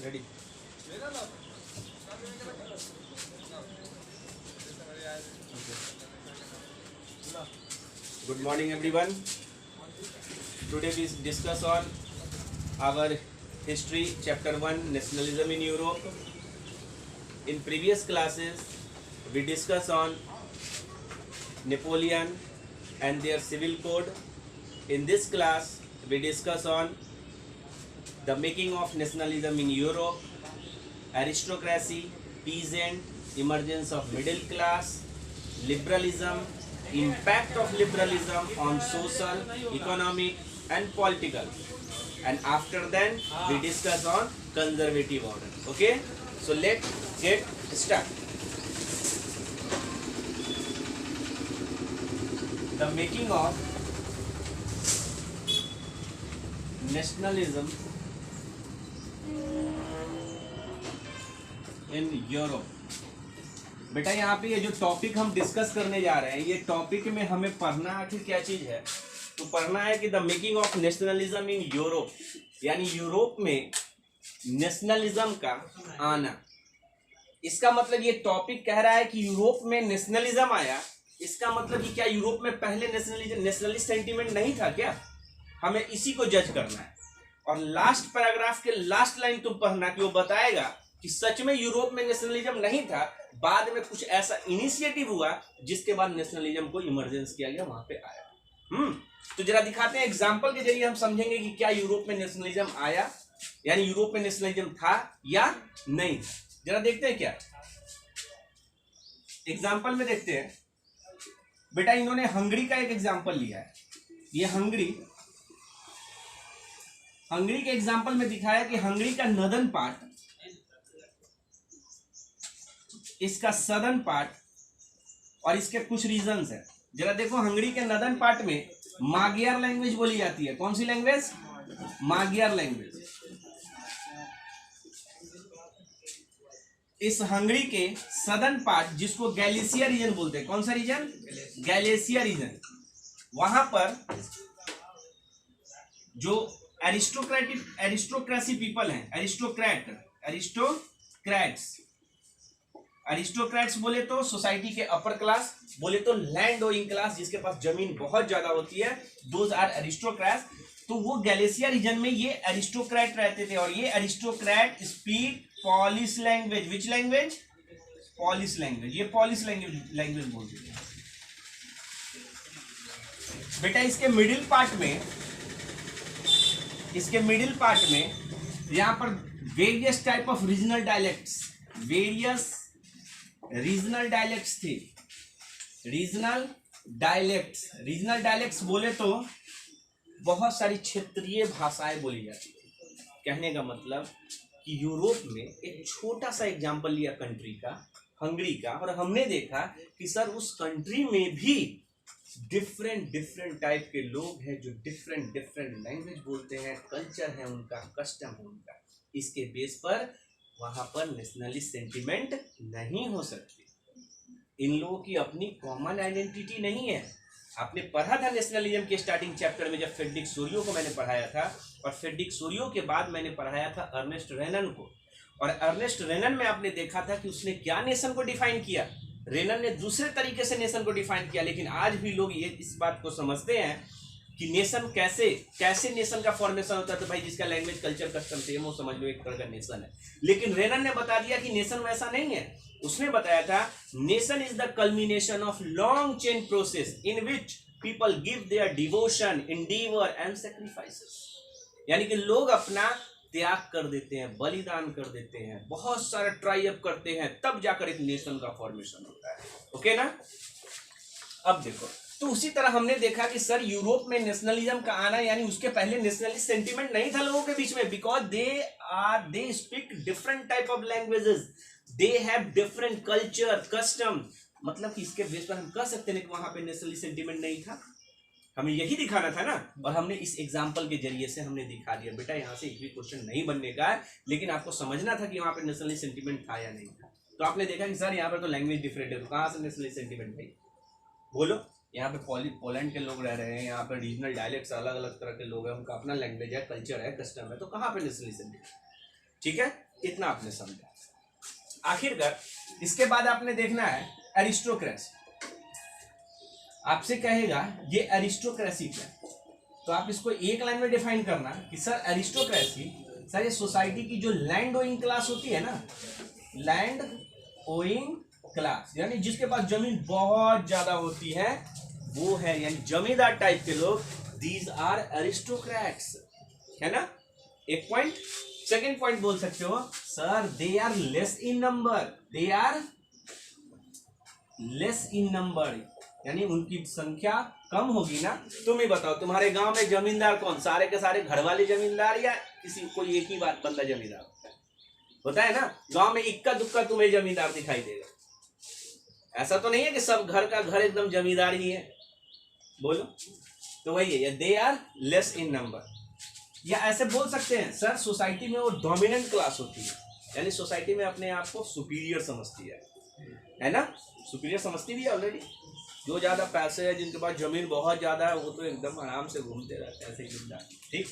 Ready. Good morning, everyone. Today we discuss on our history, chapter 1, nationalism in Europe. In previous classes, we discuss on Napoleon and their civil code. In this class, we discuss on the making of nationalism in Europe, aristocracy, peasant, emergence of middle class, liberalism, impact of liberalism on social, economic and political. And after then, we discuss on conservative order. Okay? So let's get started. The making of nationalism in Europe. बेटा यहाँ पे ये जो topic हम discuss करने जा रहे हैं, ये टॉपिक में हमें पढ़ना आखिर क्या चीज है? तो पढ़ना है कि the making of nationalism in Europe, यानी यूरोप में नेशनलिज्म का आना। इसका मतलब ये टॉपिक कह रहा है कि यूरोप में नेशनलिज्म आया। इसका मतलब कि क्या यूरोप में पहले नेशनलिस्ट सेंटीमेंट नहीं था क्या? हमें इसी को जज करना है। और लास्ट पैराग्राफ के लास्ट लाइन तुम पढ़ना कि वो बताएगा कि सच में यूरोप में नेशनलिज्म नहीं था, बाद में कुछ ऐसा इनिशिएटिव हुआ जिसके बाद नेशनलिज्म को इमरजेंस किया गया, वहां पे आया। तो जरा दिखाते हैं एग्जांपल के जरिए, हम समझेंगे कि क्या यूरोप में नेशनलिज्म आया, यानी यूरोप में नेशनलिज्म था या नहीं था। जरा देखते हैं क्या एग्जाम्पल में देखते हैं। बेटा इन्होंने हंगरी का एक एग्जाम्पल लिया है। ये हंगरी के एग्जाम्पल में दिखाया कि हंगरी का नॉर्दर्न पार्ट, इसका सदर्न पार्ट और इसके कुछ रीजन्स है। जरा देखो, हंगरी के नॉर्दर्न पार्ट में मागियार लैंग्वेज बोली जाती है। कौन सी लैंग्वेज? मागियार लैंग्वेज। इस हंगरी के सदर्न पार्ट, जिसको गैलिसिया रीजन बोलते हैं, कौन सा रीजन? Galicia reason. वहां पर जो एरिस्टोक्रेसी पीपल हैं, एरिस्टोक्रेट्स बोले तो सोसाइटी के अपर क्लास, बोले तो लैंड ओइंग क्लास, जिसके पास जमीन बहुत ज्यादा होती है, दोज आर एरिस्टोक्रेट्स। तो वो गैलिसिया रीजन में ये एरिस्टोक्रेट रहते थे, और ये aristocrat speak polish language. Which language? Polish language. ये पॉलिश लैंग्वेज बोलते थे। बेटा इसके मिडिल पार्ट में यहां पर various type of regional dialects थे। रीजनल डायलेक्ट्स बोले तो बहुत सारी क्षेत्रीय भाषाएं बोली जाती है। कहने का मतलब कि यूरोप में एक छोटा सा एग्जांपल लिया कंट्री का, हंगरी का, और हमने देखा कि सर उस कंट्री में भी डिफरेंट टाइप के लोग हैं जो डिफरेंट लैंग्वेज बोलते हैं, कल्चर है उनका, कस्टम है उनका। इसके बेस पर वहां पर नेशनलिस्ट सेंटिमेंट नहीं हो सकती। इन लोगों की अपनी कॉमन आइडेंटिटी नहीं है। आपने पढ़ा था नेशनलिज्म के स्टार्टिंग चैप्टर में, जब फ्रेडरिक सोरियो को मैंने पढ़ाया था, और फ्रेडरिक सोरियो के बाद मैंने पढ़ाया था अर्नेस्ट रेनन को। और अर्नेस्ट रेनन में आपने देखा था कि उसने क्या नेशन को डिफाइन किया। रेनन ने दूसरे तरीके से नेशन को डिफाइन किया, लेकिन आज भी लोग ये इस बात को समझते हैं कि नेशन कैसे नेशन का फॉर्मेशन होता है। तो भाई जिसका लैंग्वेज, कल्चर, कस्टम सेम हो, समझ लो एक तरह का नेशन है। लेकिन रेनन ने बता दिया कि नेशन वैसा नहीं है। उसने बताया था nation is the culmination of long chain process in which people give their devotion, endeavour and sacrifices. यानी कि लोग अपना त्याग कर देते हैं, बलिदान कर देते हैं, बहुत सारा ट्राई अप करते हैं, तब जाकर एक नेशन का फॉर्मेशन होता है। ओके ना? अब देखो, तो उसी तरह हमने देखा कि सर यूरोप में नेशनलिज्म का आना, यानी उसके पहले नेशनलिस्ट सेंटीमेंट नहीं था लोगों के बीच में, because they speak different type of languages, they have different culture, custom. मतलब कि इसके बेस पर हम कह सकते हैं कि वहां पे नेशनलिस्ट सेंटीमेंट नहीं था। हमें यही दिखाना था ना, और हमने इस एग्जाम्पल के जरिए से हमने दिखा दिया। बेटा यहाँ से एक भी क्वेश्चन नहीं बनने का है, लेकिन आपको समझना था कि वहां पे नेशनलिस्ट सेंटीमेंट था या नहीं था। तो आपने देखा कि सर यहाँ पर तो लैंग्वेज डिफरेंट है, तो कहाँ से नेशनलिस्ट सेंटीमेंट भाई? बोलो। यहाँ पे पोलैंड के लोग रह रहे हैं, यहाँ पे रीजनल डायलेक्ट्स अलग अलग तरह के लोग हैं, उनका अपना लैंग्वेज है, कल्चर है, कस्टम है, तो कहाँ पे नेशनलिज्म है? ठीक है, इतना आपने समझा। आखिरकार इसके बाद आपने देखना है एरिस्टोक्रेसी। आपसे कहेगा ये एरिस्टोक्रेसी क्या है, तो आप इसको एक लाइन में डिफाइन करना कि सर एरिस्टोक्रेसी, सर ये सोसाइटी की जो लैंड ओइंग क्लास होती है ना, लैंड ओइंग क्लास, यानी जिसके पास जमीन बहुत ज्यादा होती है वो है, यानी जमींदार टाइप के लोग, दीज आर एरिस्टोक्रेट्स, है ना। एक पॉइंट। सेकेंड पॉइंट बोल सकते हो sir they are less in number, they are less in number, यानी उनकी संख्या कम होगी ना। तुम ही बताओ तुम्हारे गांव में जमींदार कौन, सारे के सारे घर वाले जमींदार या किसी कोई एक ही बात बंदा जमींदार होता है ना। गांव में इक्का दुक्का तुम्हें जमींदार दिखाई देगा, ऐसा तो नहीं है कि सब घर का घर एकदम जमींदार ही है, बोलो। तो वही है, they are less in number. या ऐसे बोल सकते हैं सर सोसाइटी में वो डोमिनेंट क्लास होती है, यानी सोसाइटी में अपने आप को सुपीरियर समझती है ना, सुपीरियर समझती भी है ऑलरेडी। जो ज्यादा पैसे है, जिनके पास जमीन बहुत ज्यादा है, वो तो एकदम आराम से घूमते रहते हैं ऐसे ही जिंदा। ठीक,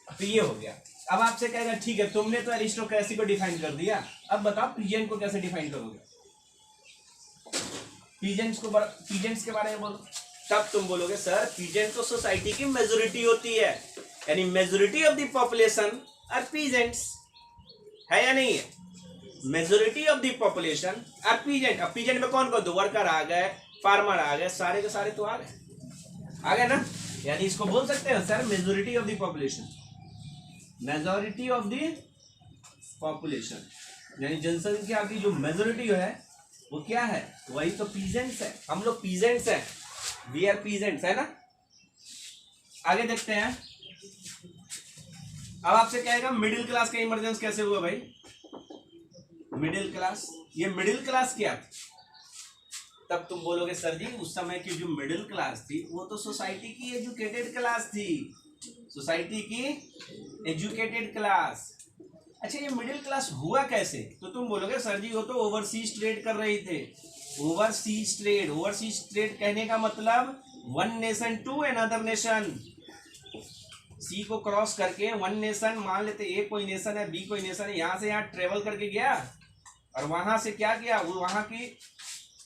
तो ये हो गया। अब आपसे कहेगा ठीक है तुमने तो एरिस्टोक्रेसी को डिफाइन कर दिया, अब बताओ पीजेंट को कैसे डिफाइन करोगे। पीजेंट्स के बारे में बोलो, तब तुम बोलोगे सर पीजेंट तो सोसाइटी की मेजोरिटी होती है, यानी majority of the population are peasants, है या नहीं है। Majority of the population are peasant. अब पीजेंट में कौन कौन, तो वर्कर आ गए, फार्मर आ गए, सारे के सारे तो आ गए ना। यानी इसको बोल सकते हैं sir majority of the population, majority of the population, यानी जनसंख्या की जो मेजोरिटी है वो क्या है, वही तो पीजेंट्स है। हम लोग पीजेंट्स हैं, वी आर पीजेंट्स, है ना। आगे देखते हैं। अब आपसे कहेगा मिडिल क्लास का इमरजेंस कैसे हुआ भाई। मिडिल क्लास, ये मिडिल क्लास क्या थी, तब तुम बोलोगे सर जी उस समय की जो मिडिल क्लास थी वो तो सोसाइटी की एजुकेटेड क्लास थी, सोसाइटी की एजुकेटेड क्लास। अच्छा ये मिडिल क्लास हुआ कैसे, तो तुम बोलोगे सर जी वो तो ओवरसीज ट्रेड कर रहे थे। ओवरसीज ट्रेड, ओवरसीज ट्रेड कहने का मतलब one nation to another nation, sea को क्रॉस करके वन नेशन, मान लेते ए कोई नेशन है, बी कोई नेशन है, यहाँ से यहाँ ट्रेवल करके गया और वहां से क्या किया, वो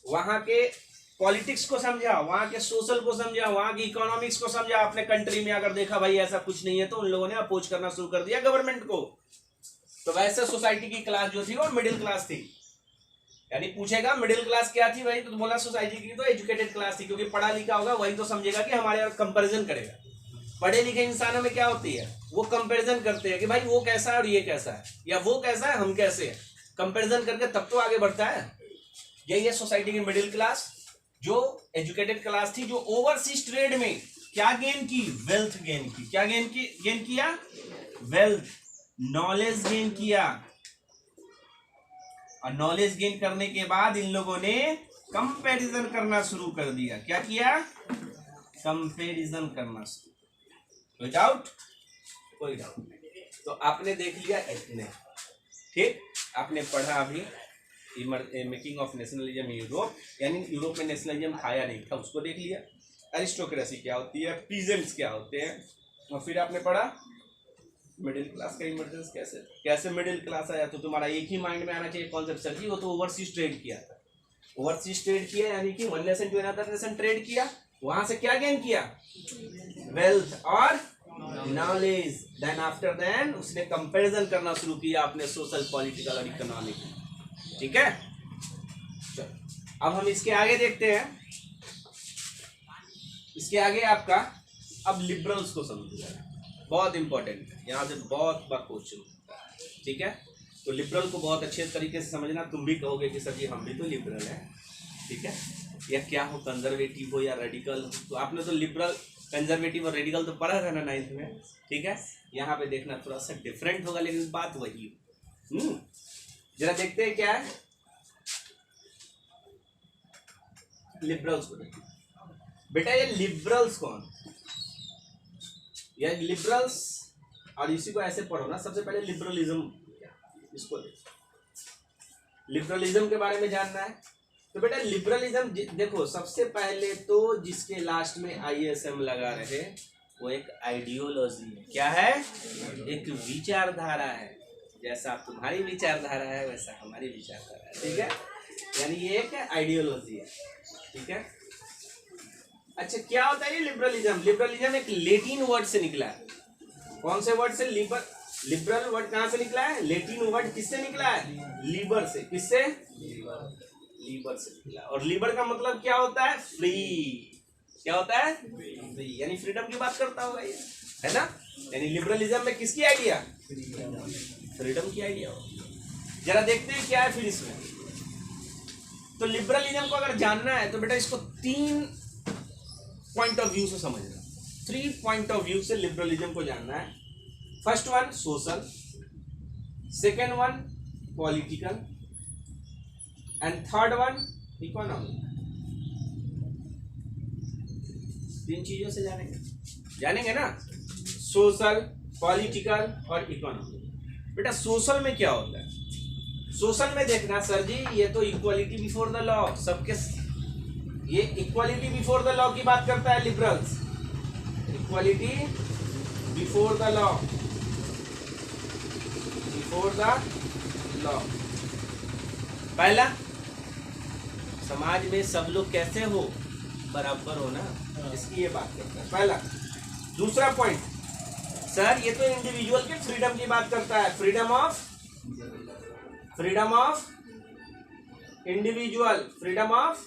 वहां के पॉलिटिक्स को समझा, वहां के सोशल को समझा, वहां की इकोनॉमिक्स को समझा। अपने कंट्री में अगर देखा भाई ऐसा कुछ नहीं है तो उन लोगों ने अपोज करना शुरू कर दिया गवर्नमेंट को। तो वैसे सोसाइटी की क्लास जो थी वो मिडिल क्लास थी। यानी पूछेगा मिडिल क्लास क्या थी भाई, तो बोला सोसाइटी की तो एजुकेटेड क्लास थी, क्योंकि पढ़ा लिखा होगा वही तो समझेगा कि हमारे यहाँ कंपेरिजन करेगा। पढ़े लिखे इंसानों में क्या होती है, वो कंपेरिजन करते हैं कि भाई वो कैसा है और ये कैसा है, या वो कैसा है हम कैसे हैं, कंपेरिजन करके तब तो आगे बढ़ता है। यही है सोसाइटी की मिडिल क्लास, जो एजुकेटेड क्लास थी, जो ओवरसीज ट्रेड में क्या गेन की, वेल्थ गेन की। क्या गेन किया, वेल्थ, नॉलेज गेन किया। और नॉलेज गेन करने के बाद इन लोगों ने कंपैरिजन करना शुरू कर दिया। क्या किया, कंपैरिजन करना शुरू। कोई डाउट, कोई डाउट नहीं। तो आपने देख लिया इतने, ठीक। आपने पढ़ा अभी मेकिंग ऑफ नेशनलिज्म यूरोप, यानी यूरोप में नेशनलिज्म आया नहीं था, उसको देख लिया। एरिस्टोक्रेसी क्या होती है, पीजेंट्स क्या होते हैं, और फिर आपने पढ़ा मिडिल क्लास का इमरजेंस कैसे मिडिल क्लास आया। तो तुम्हारा एक ही माइंड में आना चाहिए कॉन्सेप्ट, सर जी वो तो ओवरसीज ट्रेड किया था। ओवरसीज ट्रेड किया यानी कि one nation to another nation trade किया, वहां से क्या गेन किया, वेल्थ और नॉलेज। देन आफ्टर देन उसने कंपैरिजन करना शुरू किया अपने सोशल, पॉलिटिकल और इकोनॉमिक। ठीक है, चलो अब हम इसके आगे देखते हैं। इसके आगे आपका अब लिबरल्स को समझिएगा, बहुत इंपॉर्टेंट है, यहाँ से बहुत बार क्वेश्चन। ठीक है, तो लिबरल को बहुत अच्छे तरीके से समझना। तुम भी कहोगे कि सर जी हम भी तो लिबरल हैं, ठीक है, या क्या हो, कंजर्वेटिव हो या रेडिकल हो। तो आपने तो लिबरल, कंजर्वेटिव और रेडिकल तो पढ़ा था ना 9th में, ठीक है। यहाँ पे देखना थोड़ा सा डिफरेंट होगा, लेकिन बात वही। जरा देखते हैं क्या है लिबरल्स को। बेटा ये लिबरल्स कौन, या लिबरल्स, और इसी को ऐसे पढ़ो ना, सबसे पहले लिबरलिज्म, इसको लिबरलिज्म के बारे में जानना है। तो बेटा लिबरलिज्म देखो, सबसे पहले तो जिसके लास्ट में ISM लगा रहे वो एक आइडियोलॉजी है। क्या है, एक विचारधारा है। जैसा तुम्हारी विचारधारा है वैसा हमारी विचारधारा है, ठीक है। यानी ये एक आइडियोलॉजी है, ठीक है। अच्छा, क्या होता है ये लिबरलिज्म? लिबरलिज्म एक लेटिन वर्ड से निकला है। कौन से वर्ड से? लिबरल वर्ड कहाँ से निकला है? लेटिन वर्ड किससे निकला है? लीबर से। किससे? लीबर से निकला। और लीबर का मतलब क्या होता है? फ्री। क्या होता है? फ्री, यानी फ्रीडम की बात करता होगा ये, है ना। यानी लिबरलिज्म में किसकी आइडिया? फ्रीडम की आइडिया हो। जरा देखते हैं क्या है फिर इसमें। तो लिबरलिज्म को अगर जानना है तो बेटा इसको 3 पॉइंट ऑफ व्यू से समझना। 3 पॉइंट ऑफ व्यू से लिबरलिज्म को जानना है। First one social, second one political and third one economic. 3 चीजों से जानेंगे ना, सोशल, पॉलिटिकल और इकोनॉमिक। बेटा सोशल में क्या होता है? सोशल में देखना सर जी, ये तो इक्वालिटी बिफोर द लॉ, सबके, ये इक्वालिटी बिफोर द लॉ की बात करता है liberals. Equality before the law, before the law. पहला, समाज में सब लोग कैसे हो? बराबर हो ना, इसकी ये बात करता है पहला। दूसरा पॉइंट, सर ये तो इंडिविजुअल के फ्रीडम की बात करता है। Freedom of individual, freedom of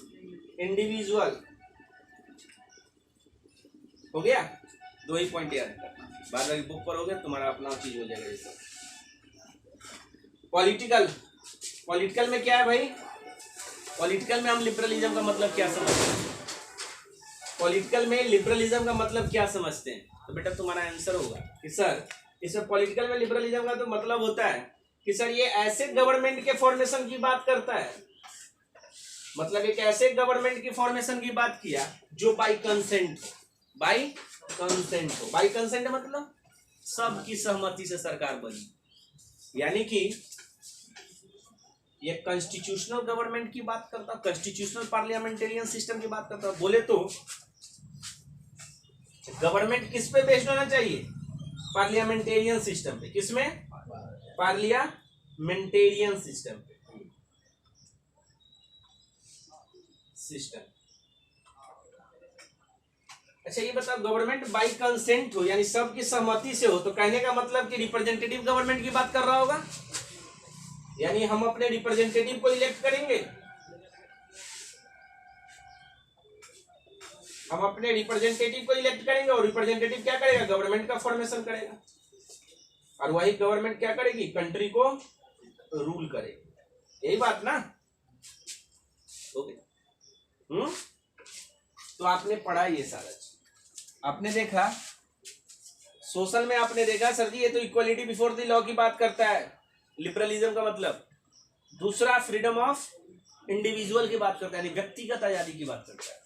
individual. हो गया? 2 ही पॉइंट याद करना, बाद में बुक पढ़ोगे तुम्हारा अपना चीज हो जाएगा ये सब। पॉलिटिकल में क्या है भाई? पॉलिटिकल में हम लिबरलिज्म का मतलब क्या समझते हैं? पॉलिटिकल में लिबरलिज्म का मतलब क्या समझते हैं? तो बेटा तुम्हारा आंसर होगा कि सर इसमें पॉलिटिकल में लिबरलिज्म का तो मतलब होता है कि सर ये ऐसे गवर्नमेंट के फॉर्मेशन की बात करता है। मतलब एक ऐसे गवर्नमेंट की फॉर्मेशन की बात किया जो बाय कंसेंट हो। बाय कंसेंट मतलब सबकी सहमति से सरकार बनी। यानी कि ये कॉन्स्टिट्यूशनल गवर्नमेंट की बात करता, कॉन्स्टिट्यूशनल पार्लियामेंटेरियन सिस्टम की बात करता। बोले तो गवर्नमेंट किस पे बेस्ड होना चाहिए? पार्लियामेंटेरियन सिस्टम पे। किसमें? पार्लियामेंटेरियन सिस्टम पे। अच्छा ये बताओ, गवर्नमेंट बाय कंसेंट हो यानी सबकी सहमति से हो, तो कहने का मतलब कि रिप्रेजेंटेटिव गवर्नमेंट की बात कर रहा होगा। यानी हम अपने रिप्रेजेंटेटिव को इलेक्ट करेंगे, हम अपने रिप्रेजेंटेटिव को इलेक्ट करेंगे और रिप्रेजेंटेटिव क्या करेगा? गवर्नमेंट का फॉर्मेशन करेगा और वही गवर्नमेंट क्या करेगी? कंट्री को रूल करेगी। यही बात ना? ओके। तो आपने पढ़ा ये सारा, आपने देखा सोशल में, आपने देखा सर जी ये तो इक्वालिटी बिफोर द लॉ की बात करता है लिबरलिज्म का मतलब। दूसरा फ्रीडम ऑफ इंडिविजुअल की बात करता है, यानी व्यक्तिगत आजादी की बात करता है।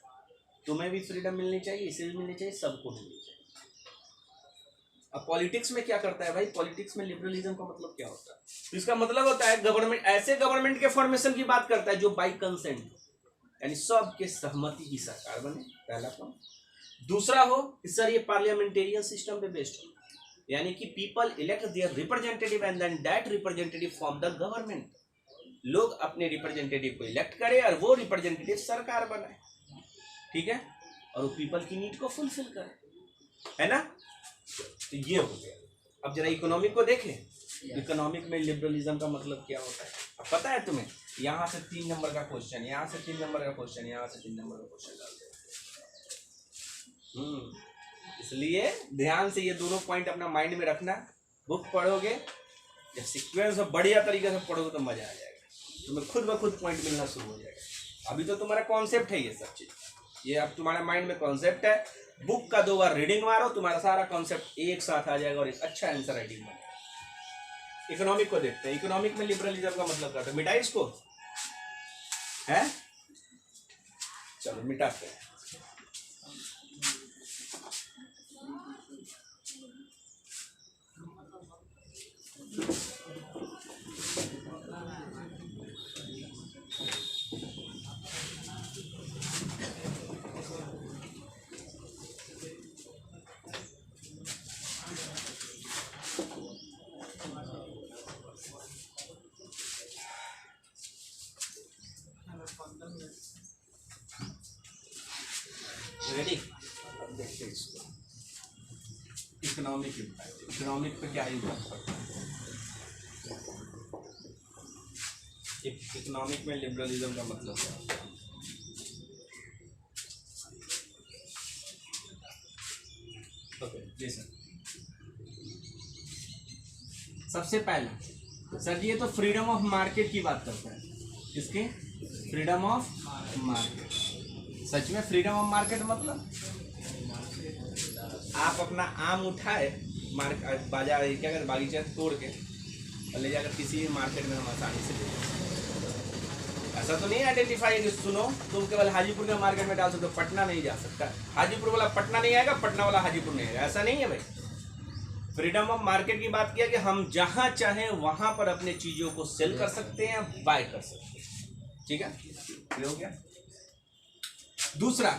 तुम्हें भी फ्रीडम मिलनी चाहिए, इसे भी मिलनी चाहिए, सबको मिलनी चाहिए। अब पॉलिटिक्स में क्या करता है भाई? पॉलिटिक्स में लिबरलिज्म का मतलब क्या होता है? तो इसका मतलब होता है गवर्नमेंट, ऐसे गवर्नमेंट के फॉर्मेशन की बात करता है जो बाय कंसेंट, यानी सबके सहमति की सरकार बने, पहला पॉइंट। दूसरा हो कि सर ये पार्लियामेंटेरियन सिस्टम पे बेस्ड हो, यानी कि people elect their representative and then that representative form the government. लोग अपने रिप्रेजेंटेटिव को इलेक्ट करें और वो रिप्रेजेंटेटिव सरकार बनाए, ठीक है, और वो पीपल की नीड को फुलफिल करे, है ना। तो ये हो गया। अब जरा इकोनॉमिक को देखें। इकोनॉमिक में लिबरलिज्म का मतलब क्या होता है? अब पता है तुम्हें? यहां से 3 नंबर का क्वेश्चन, यहां से 3 नंबर का क्वेश्चन, यहां से 3 नंबर का क्वेश्चन डालते हैं। इसलिए ध्यान से ये दोनों पॉइंट अपना माइंड में रखना। बुक पढ़ोगे, जब सीक्वेंस में बढ़िया तरीके से पढ़ोगे तो मजा आ जाएगा, तुम्हें खुद ब खुद पॉइंट मिलना शुरू हो जाएगा। अभी तो तुम्हारा कॉन्सेप्ट है ये सब चीज, ये अब तुम्हारा माइंड में कॉन्सेप्ट है। बुक का 2 बार रीडिंग मारो, तुम्हारा सारा कॉन्सेप्ट एक साथ आ जाएगा और एक अच्छा आंसर राइटिंग बनेगा। इकोनॉमिक को देखते हैं। इकोनॉमिक में लिबरलिज्म का मतलब क्या है? मिटाई इसको है, चलो मिटाते हैं। रेडी? अब देखते हैं इसको, इकोनॉमिक इम्पैक्ट, इकोनॉमिक पे क्या इम्पैक्ट पड़ता है। इकोनॉमिक में लिबरलिज्म का मतलब क्या है? ओके जी सर। सबसे पहले सर ये तो फ्रीडम ऑफ मार्केट की बात करता है, किसके? Freedom of market. सच में फ्रीडम ऑफ मार्केट मतलब आप अपना आम उठाए बाजार क्या कहते बागीचा तोड़ के और ले जाकर किसी भी मार्केट में हम आसानी से ले जाए। ऐसा तो नहीं आइडेंटिफाई कि सुनो तुम केवल हाजीपुर के मार्केट में डाल सकते हो, पटना नहीं जा सकता, हाजीपुर वाला पटना नहीं आएगा, पटना वाला हाजीपुर नहीं आएगा, ऐसा नहीं है भाई। फ्रीडम ऑफ मार्केट की बात किया कि हम जहां चाहें वहां पर अपने चीजों को सेल कर सकते हैं, बाय कर सकते हैं। ठीक है, ये हो गया। दूसरा,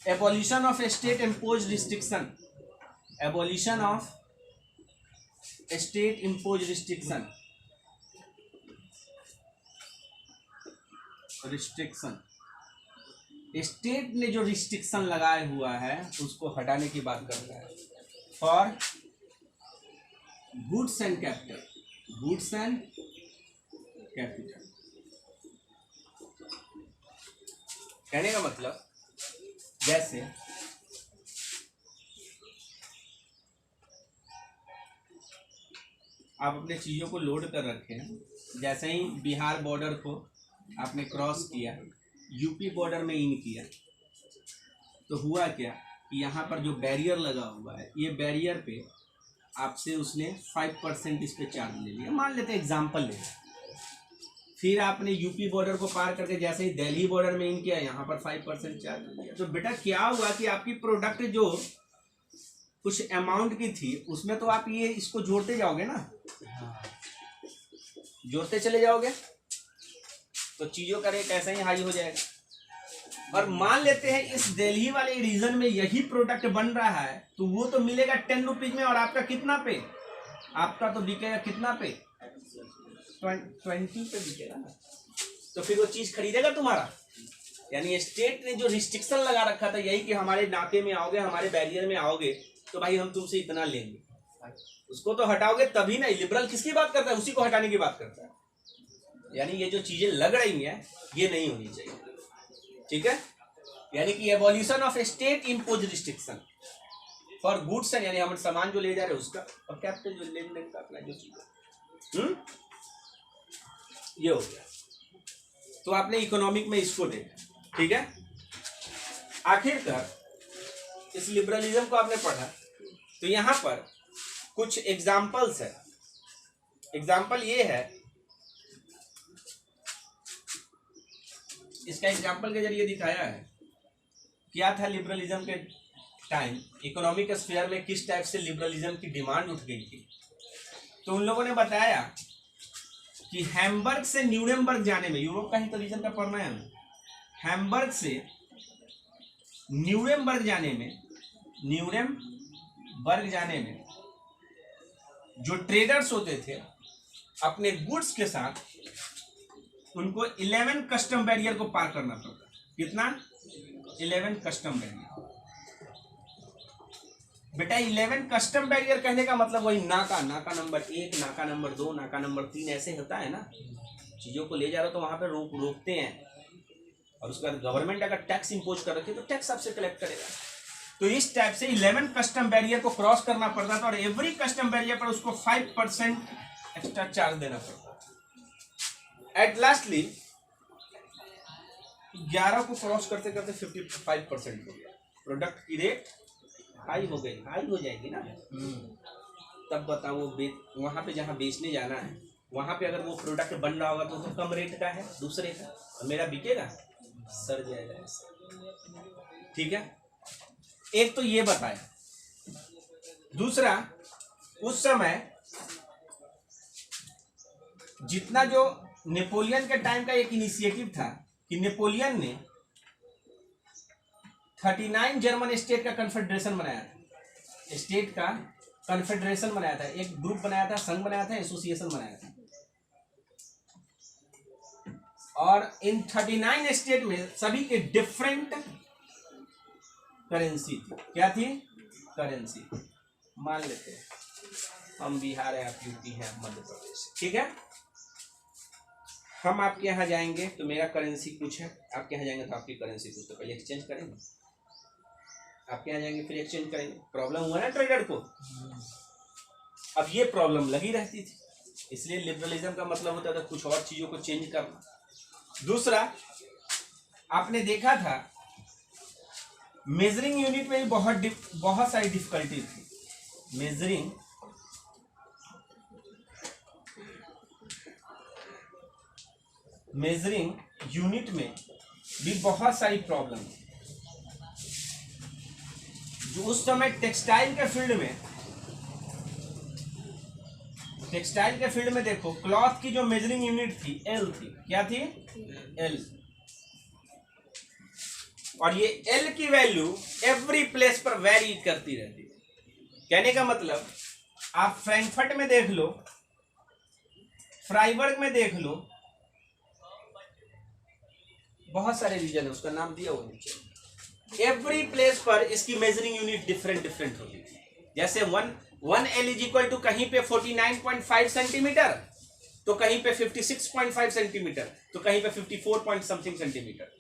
abolition of state impose restriction, abolition of state impose restriction, restriction state ने जो रिस्ट्रिक्शन लगाया हुआ है उसको हटाने की बात करता है। For goods and capital, goods and capital, कहने का मतलब जैसे आप अपने चीजों को लोड कर रखे हैं, जैसे ही बिहार बॉर्डर को आपने क्रॉस किया, यूपी बॉर्डर में इन किया, तो हुआ क्या कि यहाँ पर जो बैरियर लगा हुआ है, ये बैरियर पे आपसे उसने 5% इस पे चार्ज ले लिया, मान लेते एग्जांपल ले। फिर आपने यूपी बॉर्डर को पार करके जैसे ही दिल्ली बॉर्डर में इन किया, यहाँ पर 5% चार्ज लिया। तो बेटा क्या हुआ कि आपकी प्रोडक्ट जो कुछ अमाउंट की थी उसमें तो आप ये इसको जोड़ते जाओगे ना, जोड़ते चले जाओगे तो चीजों का रेट ऐसा ही हाई हो जाएगा। और मान लेते हैं इस दिल्ली वाले रीजन में यही प्रोडक्ट बन रहा है, तो वो तो मिलेगा 10 रुपीज में, और आपका कितना पे? आपका तो बिकेगा कितना पे? 20 पे बिकेगा ना। तो फिर वो चीज खरीदेगा तुम्हारा। यानी स्टेट ने जो रिस्ट्रिक्शन लगा रखा था यही कि हमारे नाके में आओगे, हमारे बैरियर में आओगे तो भाई हम तुमसे इतना लेंगे, उसको तो हटाओगे तभी ना। लिबरल किसकी बात करता है? उसी को हटाने की बात करता है। यानी ये जो चीजें लग रही हैं ये नहीं होनी चाहिए। ठीक है, यानी कि abolition of state impose restriction for goods and, यानी हम सामान जो ले जा रहे हैं उसका, और कैपिटल जो लेन देन का अपना जो चीज ये हो गया। तो आपने इकोनॉमिक में इसको देखा। ठीक है, आखिरकार इस लिबरलिज्म को आपने पढ़ा तो यहां पर कुछ एग्जाम्पल्स है। एग्जाम्पल ये है, इसका एग्जाम्पल के जरिए दिखाया है क्या था लिबरलिज्म के टाइम, इकोनॉमिक स्फीयर में किस टाइप से लिबरलिज्म की डिमांड उठ गई थी। तो उन लोगों ने बताया कि हैम्बर्ग से न्यूरेमबर्ग जाने में, यूरोप का ही तो रीजन का पढ़ना है हमें, हैम्बर्ग से न्यूरेमबर्ग जाने में जो ट्रेडर्स होते थे अपने गुड्स के साथ उनको 11 कस्टम बैरियर को पार करना पड़ता। कितना? 11 कस्टम बैरियर। बेटा 11 कस्टम बैरियर कहने का मतलब वही नाका नंबर 1, नाका नंबर 2, नाका नंबर 3 ऐसे होता है ना। चीजों को ले जा रहे हो तो वहां पे रोकते हैं, और उसके बाद गवर्नमेंट अगर टैक्स इंपोज कर रखी तो टैक्स आपसे कलेक्ट करेगा। तो इस टाइप से 11 कस्टम बैरियर को क्रॉस करना पड़ता था, और एवरी कस्टम बैरियर पर उसको 5% एक्स्ट्रा चार्ज देना पड़ता था। एट लास्टली 11 को क्रॉस करते करते 55% हो गया, प्रोडक्ट की रेट हाई हो जाएगी ना। तब बताओ वहां पे जहां बेचने जाना है वहां पे अगर वो प्रोडक्ट बन रहा होगा तो कम रेट का है दूसरे का, और मेरा बिकेगा, सड़ जाएगा। ठीक है, एक तो ये बताया। दूसरा, उस समय जितना जो नेपोलियन के टाइम का एक इनिशिएटिव था कि नेपोलियन ने 39 जर्मन स्टेट का कन्फेडरेशन बनाया था, स्टेट का कन्फेडरेशन बनाया था, एक ग्रुप बनाया था, संघ बनाया था, एसोसिएशन बनाया था। और इन 39 स्टेट में सभी के डिफरेंट करेंसी थी। क्या थी? करेंसी। मान लेते हैं हम बिहार है, आप यूपी हैं, मध्य प्रदेश, ठीक है। हम आपके यहाँ जाएंगे तो मेरा करेंसी कुछ है, आपके यहाँ जाएंगे तो आपकी करेंसी कुछ, तो पहले एक्सचेंज करेंगे। आपके यहाँ जाएंगे फिर एक्सचेंज करेंगे। प्रॉब्लम हुआ ना ट्रेडर को। अब ये प्रॉब्लम लगी रहती थी, इसलिए लिबरलिज्म का मतलब होता था कुछ और चीजों को चेंज करना। दूसरा, आपने देखा था मेजरिंग यूनिट में भी बहुत सारी डिफिकल्टी थी। मेजरिंग यूनिट में भी बहुत सारी प्रॉब्लम थी। जो उस समय टेक्सटाइल के फील्ड में देखो, क्लॉथ की जो मेजरिंग यूनिट थी एल थी। क्या थी? एल। और ये एल की वैल्यू एवरी प्लेस पर वेरी करती रहती है। कहने का मतलब, आप फ्रैंकफर्ट में देख लो, फ्राइबर्ग में देख लो, बहुत सारे रीजन है, उसका नाम दिया हुआ नीचे। एवरी प्लेस पर इसकी मेजरिंग यूनिट डिफरेंट होती थी। जैसे 1 एल इज इक्वल टू कहीं पे 49.5 सेंटीमीटर, तो कहीं पे 56.5 सेंटीमीटर, तो कहीं पे 54 पॉइंट समथिंग सेंटीमीटर।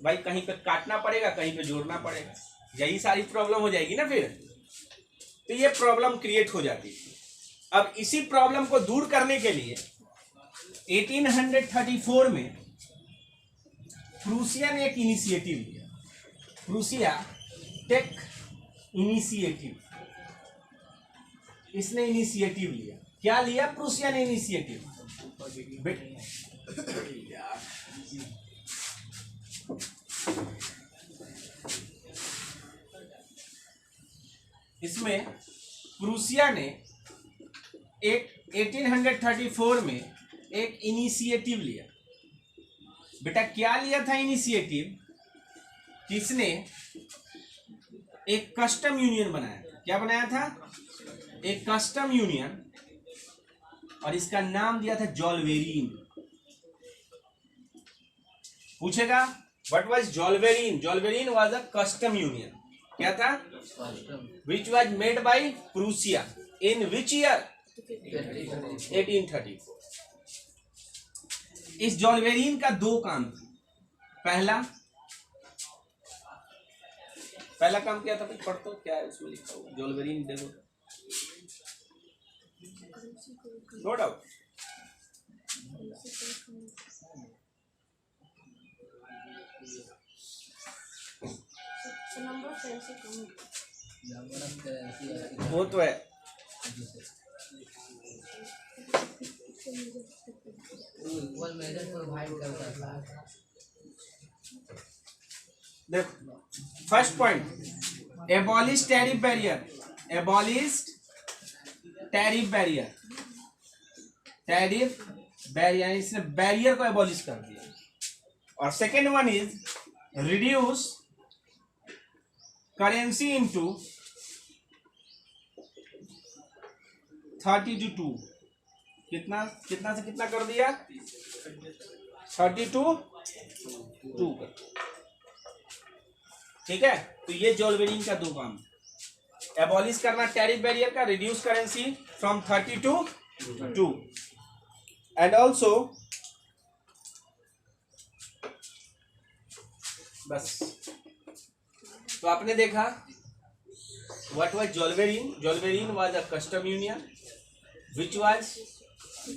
भाई कहीं पे काटना पड़ेगा, कहीं पे जोड़ना पड़ेगा, यही सारी प्रॉब्लम हो जाएगी ना फिर। तो ये प्रॉब्लम क्रिएट हो जाती थी। अब इसी प्रॉब्लम को दूर करने के लिए 1834 में प्रूसिया ने एक इनिशिएटिव लिया, प्रूसिया टेक इनिशिएटिव। इसने इनिशिएटिव लिया। क्या लिया प्रूसिया ने इनिशिएटिव? इसमें प्रूसिया ने एक 1834 में एक इनिशिएटिव लिया। बेटा क्या लिया था इनिशिएटिव? किसने? एक कस्टम यूनियन बनाया। क्या बनाया था? एक कस्टम यूनियन, और इसका नाम दिया था जॉल्वेरीन। पूछेगा what was Zollverein? Zollverein was a custom union. क्या था? Which was made by Prussia in which year? 1834। इस जॉल्वेरीन का दो काम था। पहला काम क्या था? कुछ पढ़ तो, क्या है उसमें लिखा हुआ? जॉल्वेरीन देखो, नो डाउट। वो तो है। देखो first point, abolish tariff barrier. Abolish tariff barrier. Tariff barrier, इसने बैरियर को एबॉलिश कर दिया। और second one is reduce currency into 32। कितना से कितना कर दिया? 32 कर। ठीक है, तो ये जॉल्वेरीन का दो काम, एबॉलिश करना टैरिफ बैरियर का, reduce currency from 30 to 2, and also बस। तो आपने देखा what was Zollverein? Zollverein was a custom union which was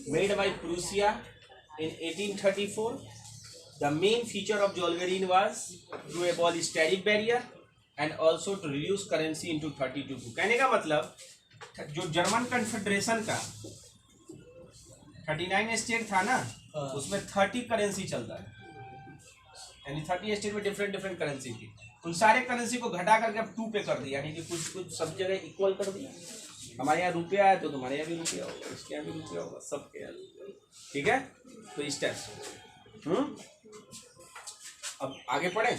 made by Prussia in 1834. The main feature of Jolverin was to abolish tariff barrier and also to reduce currency into 32. कहने का मतलब, जो German confederation का 39 state था ना, उसमें 30 currency चलता है, यानी 30 स्टेट में डिफरेंट करेंसी थी। उन सारे करेंसी को घटा करके अब 2 पे कर दिया, यानी कि कुछ सब जगह इक्वल कर दिया। हमारे यहाँ रुपया है तो तुम्हारे यहाँ भी रुपया होगा, इसके यहाँ भी रुपया होगा, सबके यहाँ। ठीक है, तो इस टाइप से। अब आगे पढ़े।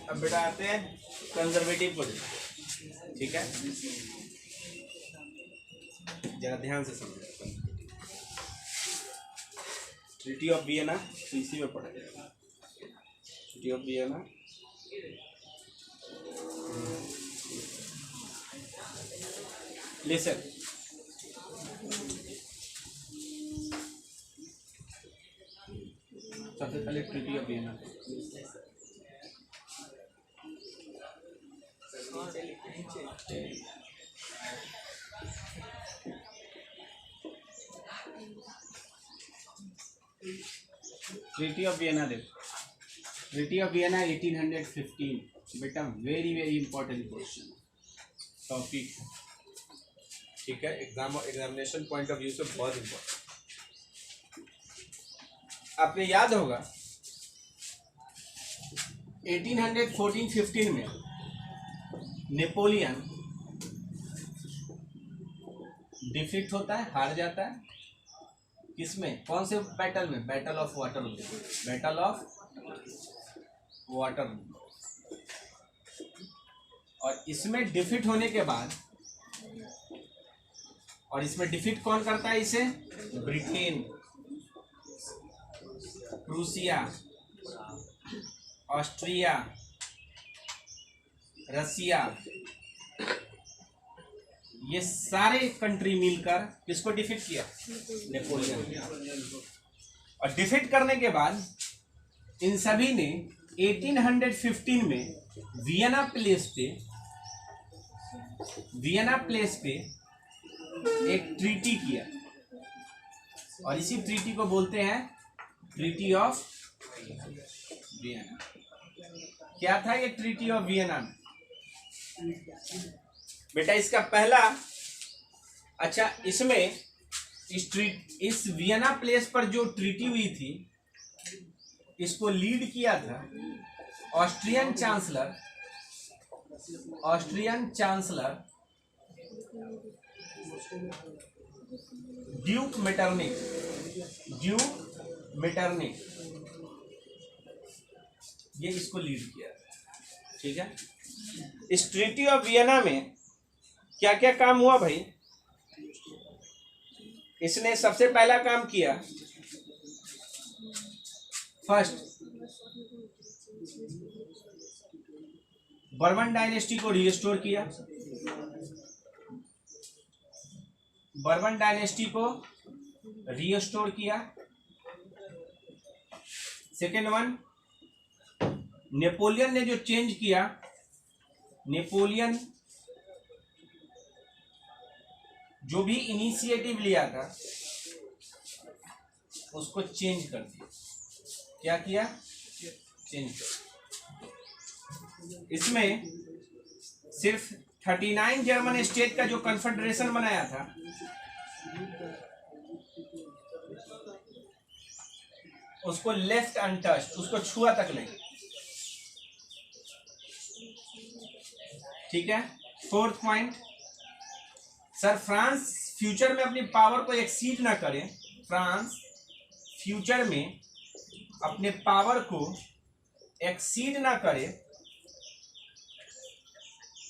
अब बेटा आते हैं कंजर्वेटिव पोजीशन, ठीक है, जरा ध्यान से समझो। ट्रीटी ऑफ वियना तो इसी में पढ़ा जाएगा। ट्रीटी ऑफ वियना लिसन, सबसे पहले treaty of Vienna treaty of Vienna देखो। ट्रीटी ऑफ वियना 1815 बेटा very very important question topic, ठीक है, एग्जामिनेशन पॉइंट ऑफ व्यू से बहुत इंपॉर्टेंट। आपने याद होगा 1814-15 में नेपोलियन डिफीट होता है, हार जाता है, किसमें, कौन से बैटल में, battle of Waterloo, battle of Waterloo. और इसमें डिफीट होने के बाद, और इसमें डिफीट कौन करता है इसे, ब्रिटेन, प्रूसिया, ऑस्ट्रिया, रसिया, ये सारे कंट्री मिलकर किसको डिफीट किया, नेपोलियन। और डिफीट करने के बाद इन सभी ने 1815 में वियना प्लेस पे एक ट्रीटी किया, और इसी ट्रीटी को बोलते हैं ट्रीटी ऑफ वियना। क्या था ये ट्रीटी ऑफ वियना? बेटा इसका पहला, अच्छा इसमें इस वियना प्लेस पर जो ट्रीटी हुई थी इसको लीड किया था ऑस्ट्रियन चांसलर ड्यूक मेटरनिक, ये इसको लीड किया, ठीक है। इस ट्रीटी ऑफ वियना में क्या क्या काम हुआ भाई? इसने सबसे पहला काम किया, फर्स्ट बर्बन डायनेस्टी को रिस्टोर किया, सेकेंड वन, नेपोलियन ने जो चेंज किया, नेपोलियन जो भी इनिशिएटिव लिया था उसको चेंज कर दिया। क्या किया? चेंज कर। इसमें सिर्फ 39 जर्मन स्टेट का जो कन्फेडरेशन बनाया था उसको लेफ्ट अनटच्ड, उसको छुआ तक नहीं, ठीक है। Fourth point, sir France future में अपनी पावर को एक्सीड ना करे, फ्रांस फ्यूचर में अपने पावर को एक्सीड ना करे,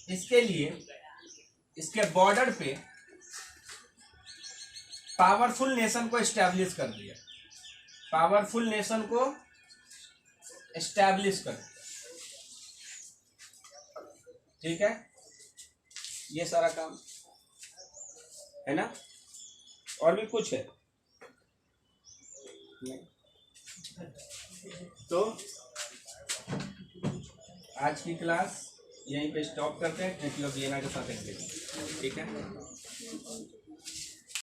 इसके लिए इसके बॉर्डर पे पावरफुल नेशन को एस्टैब्लिश कर दिया, पावरफुल नेशन को एस्टैब्लिश कर दिया, ठीक है। ये सारा काम है ना, और भी कुछ है तो आज की क्लास यहीं पे स्टॉप करते हैं, ट्रीटी ऑफ वियना के साथ, ठीक है।